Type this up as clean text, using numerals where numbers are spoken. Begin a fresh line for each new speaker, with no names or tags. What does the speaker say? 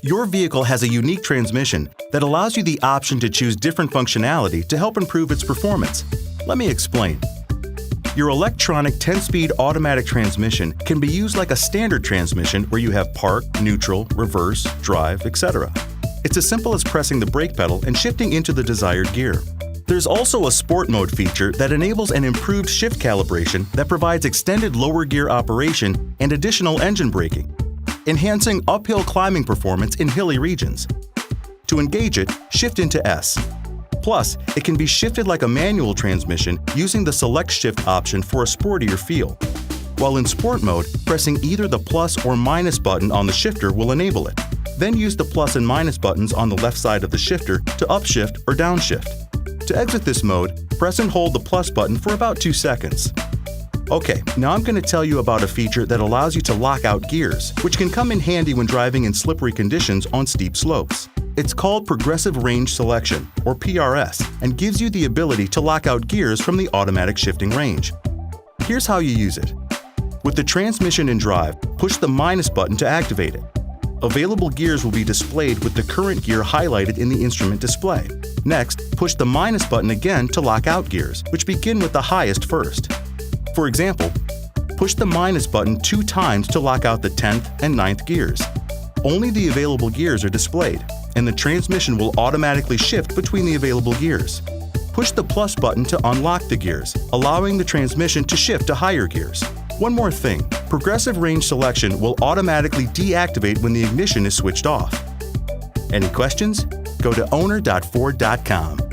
Your vehicle has a unique transmission that allows you the option to choose different functionality to help improve its performance. Let me explain. Your electronic 10-speed automatic transmission can be used like a standard transmission where you have park, neutral, reverse, drive, etc. It's as simple as pressing the brake pedal and shifting into the desired gear. There's also a sport mode feature that enables an improved shift calibration that provides extended lower gear operation and additional engine braking, enhancing uphill climbing performance in hilly regions. To engage it, shift into S. Plus, it can be shifted like a manual transmission using the SelectShift option for a sportier feel. While in sport mode, pressing either the plus or minus button on the shifter will enable it. Then use the plus and minus buttons on the left side of the shifter to upshift or downshift. To exit this mode, press and hold the plus button for about 2 seconds. Okay, now I'm going to tell you about a feature that allows you to lock out gears, which can come in handy when driving in slippery conditions on steep slopes. It's called Progressive Range Selection, or PRS, and gives you the ability to lock out gears from the automatic shifting range. Here's how you use it. With the transmission in drive, push the minus button to activate it. Available gears will be displayed with the current gear highlighted in the instrument display. Next, push the minus button again to lock out gears, which begin with the highest first. For example, push the minus button 2 times to lock out the 10th and 9th gears. Only the available gears are displayed, and the transmission will automatically shift between the available gears. Push the plus button to unlock the gears, allowing the transmission to shift to higher gears. One more thing, Progressive Range Selection will automatically deactivate when the ignition is switched off. Any questions? Go to owner.ford.com.